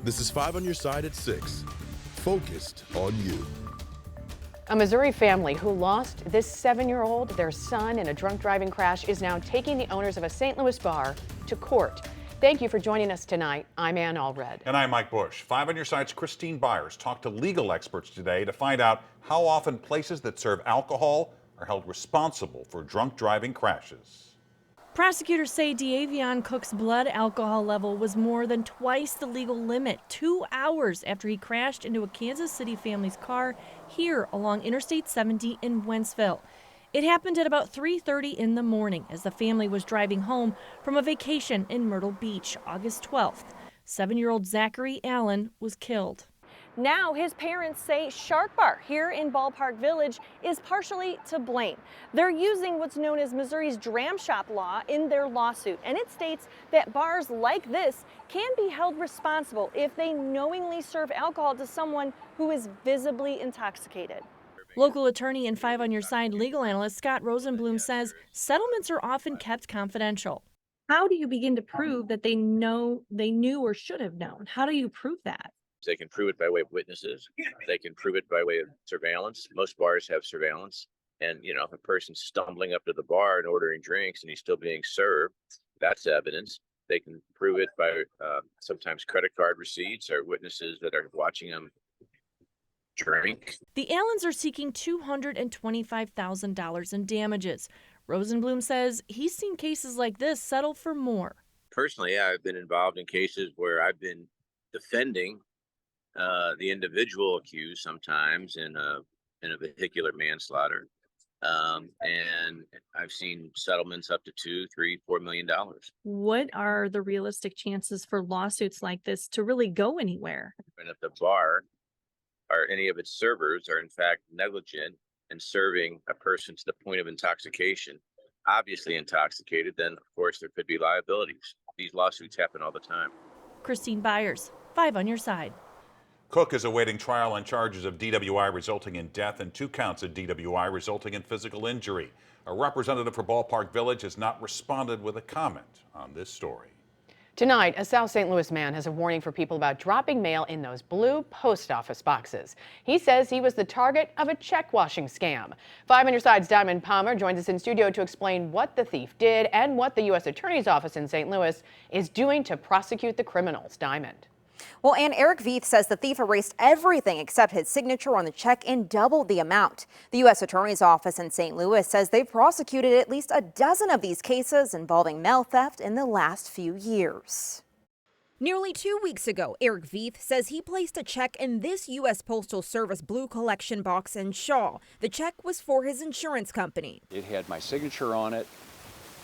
This is 5 on your side at 6. Focused on you. A Missouri family who lost this 7-year-old, their son, in a drunk driving crash is now taking the owners of a St. Louis bar to court. Thank you for joining us tonight. I'm Ann Allred. And I'm Mike Bush. 5 on your side's Christine Byers talked to legal experts today to find out how often places that serve alcohol are held responsible for drunk driving crashes. Prosecutors say D'Avion Cook's blood alcohol level was more than twice the legal limit 2 hours after he crashed into a Kansas City family's car here along Interstate 70 in Wentzville. It happened at about 3:30 in the morning as the family was driving home from a vacation in Myrtle Beach, August 12th. 7-year-old Zachary Allen was killed. Now his parents say Shark Bar here in Ballpark Village is partially to blame. They're using what's known as Missouri's dram shop law in their lawsuit, and it states that bars like this can be held responsible if they knowingly serve alcohol to someone who is visibly intoxicated. Local attorney and 5 on your side legal analyst Scott Rosenblum says settlements are often kept confidential. How do you begin to prove that they knew or should have known? How do you prove that? They can prove it by way of witnesses. They can prove it by way of surveillance. Most bars have surveillance. And, if a person's stumbling up to the bar and ordering drinks and he's still being served, that's evidence. They can prove it by sometimes credit card receipts or witnesses that are watching them drink. The Allens are seeking $225,000 in damages. Rosenblum says he's seen cases like this settle for more. Personally, I've been involved in cases where I've been defending the individual accused sometimes in a vehicular manslaughter, and I've seen settlements up to $2, $3, $4 million. What are the realistic chances for lawsuits like this to really go anywhere? And if the bar or any of its servers are in fact negligent in serving a person to the point of intoxication, obviously intoxicated, then of course there could be liabilities. These lawsuits happen all the time. Christine Byers, 5 on your side. Cook is awaiting trial on charges of DWI resulting in death and 2 counts of DWI resulting in physical injury. A representative for Ballpark Village has not responded with a comment on this story. Tonight, a South St. Louis man has a warning for people about dropping mail in those blue post office boxes. He says he was the target of a check washing scam. 5 on your side's Diamond Palmer joins us in studio to explain what the thief did and what the U.S. Attorney's Office in St. Louis is doing to prosecute the criminals. Diamond. Well, and Eric Veith says the thief erased everything except his signature on the check and doubled the amount. The U.S. Attorney's Office in St. Louis says they've prosecuted at least a dozen of these cases involving mail theft in the last few years. Nearly 2 weeks ago, Eric Veith says he placed a check in this U.S. Postal Service blue collection box in Shaw. The check was for his insurance company. It had my signature on it.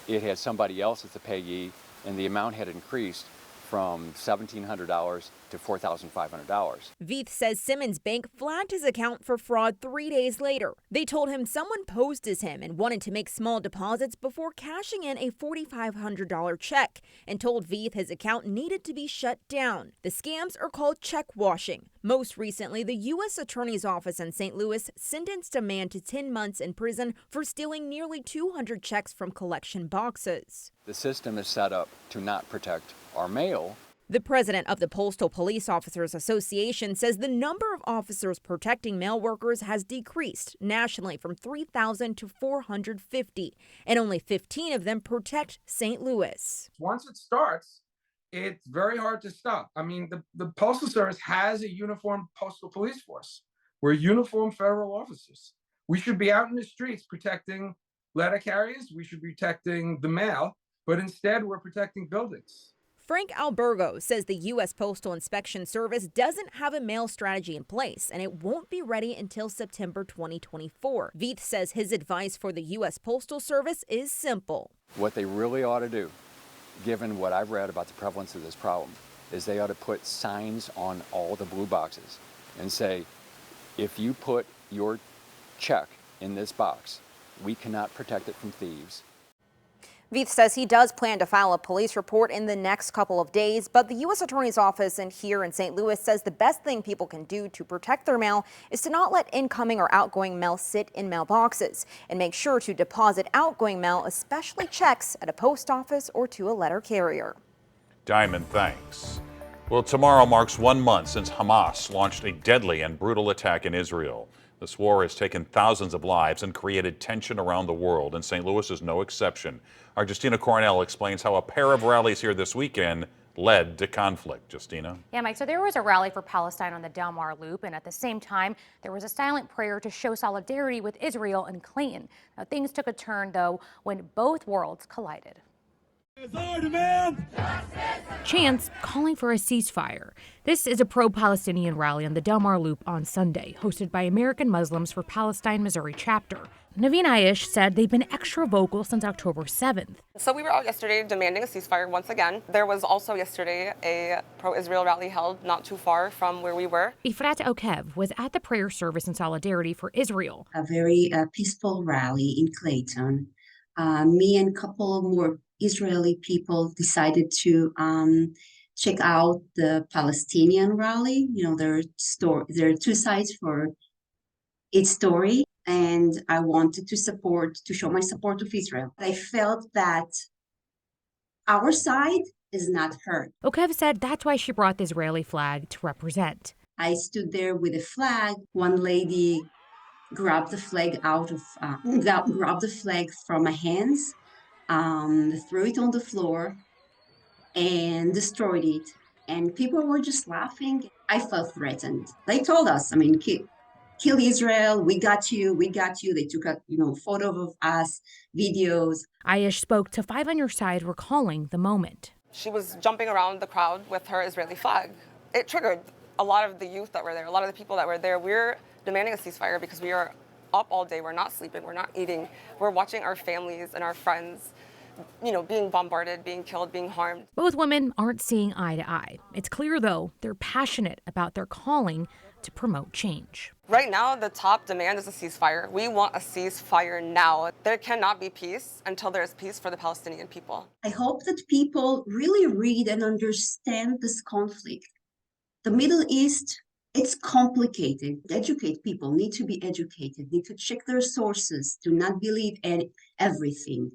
It had somebody else as the payee, and the amount had increased from $1,700 to $4,500. Veith says Simmons Bank flagged his account for fraud 3 days later. They told him someone posed as him and wanted to make small deposits before cashing in a $4,500 check and told Veith his account needed to be shut down. The scams are called check washing. Most recently, the U.S. Attorney's Office in St. Louis sentenced a man to 10 months in prison for stealing nearly 200 checks from collection boxes. The system is set up to not protect our mail. The president of the Postal Police Officers Association says the number of officers protecting mail workers has decreased nationally from 3,000 to 450, and only 15 of them protect St. Louis. Once it starts, it's very hard to stop. I mean, the Postal Service has a uniformed postal police force. We're uniformed federal officers. We should be out in the streets protecting letter carriers. We should be protecting the mail, but instead we're protecting buildings. Frank Albergo says the U.S. Postal Inspection Service doesn't have a mail strategy in place, and it won't be ready until September 2024. Veith says his advice for the U.S. Postal Service is simple. What they really ought to do, given what I've read about the prevalence of this problem, is they ought to put signs on all the blue boxes and say, if you put your check in this box, we cannot protect it from thieves. Veith says he does plan to file a police report in the next couple of days, but the U.S. Attorney's Office here in St. Louis says the best thing people can do to protect their mail is to not let incoming or outgoing mail sit in mailboxes and make sure to deposit outgoing mail, especially checks, at a post office or to a letter carrier. Diamond, thanks. Well, tomorrow marks 1 month since Hamas launched a deadly and brutal attack in Israel. This war has taken thousands of lives and created tension around the world, and St. Louis is no exception. Our Justina Cornell explains how a pair of rallies here this weekend led to conflict. Justina? Yeah, Mike, so there was a rally for Palestine on the Del Mar Loop, and at the same time, there was a silent prayer to show solidarity with Israel in Clayton. Now, things took a turn, though, when both worlds collided. Chants calling for a ceasefire. This is a pro-Palestinian rally on the Del Mar Loop on Sunday, hosted by American Muslims for Palestine, Missouri chapter. Naveen Aish said they've been extra vocal since October 7th. So we were out yesterday demanding a ceasefire once again. There was also yesterday a pro-Israel rally held not too far from where we were. Ifrat Okev was at the prayer service in solidarity for Israel. A very peaceful rally in Clayton. Me and a couple more Israeli people decided to check out the Palestinian rally. You know, there are two sides for each story, and I wanted to show my support of Israel. I felt that our side is not heard. Okev said that's why she brought the Israeli flag to represent. I stood there with a flag. One lady grabbed the flag grabbed the flag from my hands, threw it on the floor, and destroyed it. And people were just laughing. I felt threatened. They told us, kill Israel, we got you, we got you. They took a photo of us, videos. Aish spoke to Five on Your Side, recalling the moment. She was jumping around the crowd with her Israeli flag. It triggered a lot of the youth that were there, a lot of the people that were there. We're demanding a ceasefire because we are up all day. We're not sleeping. We're not eating. We're watching our families and our friends, being bombarded, being killed, being harmed. Both women aren't seeing eye to eye. It's clear, though, they're passionate about their calling to promote change. Right now, the top demand is a ceasefire. We want a ceasefire now. There cannot be peace until there is peace for the Palestinian people. I hope that people really read and understand this conflict. The Middle East, it's complicated. Educate people, need to be educated, need to check their sources, do not believe everything.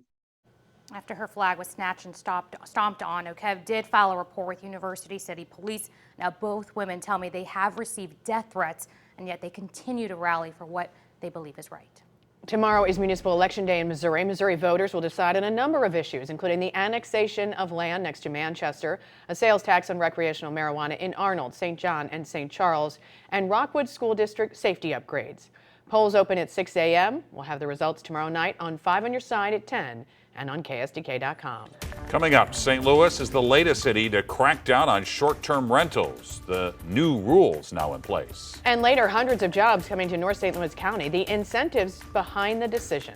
After her flag was snatched and stomped on, Okev did file a report with University City Police. Now, both women tell me they have received death threats, and yet they continue to rally for what they believe is right. Tomorrow is municipal election day in Missouri. Missouri voters will decide on a number of issues, including the annexation of land next to Manchester, a sales tax on recreational marijuana in Arnold, St. John, and St. Charles, and Rockwood School District safety upgrades. Polls open at 6 a.m. We'll have the results tomorrow night on 5 on Your Side at 10 and on KSDK.com. Coming up, St. Louis is the latest city to crack down on short-term rentals. The new rules now in place. And later, hundreds of jobs coming to North St. Louis County. The incentives behind the decision.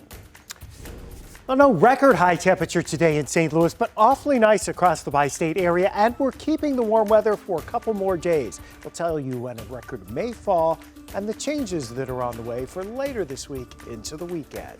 Well, no record high temperature today in St. Louis, but awfully nice across the bi-state area, and we're keeping the warm weather for a couple more days. We'll tell you when a record may fall and the changes that are on the way for later this week into the weekend.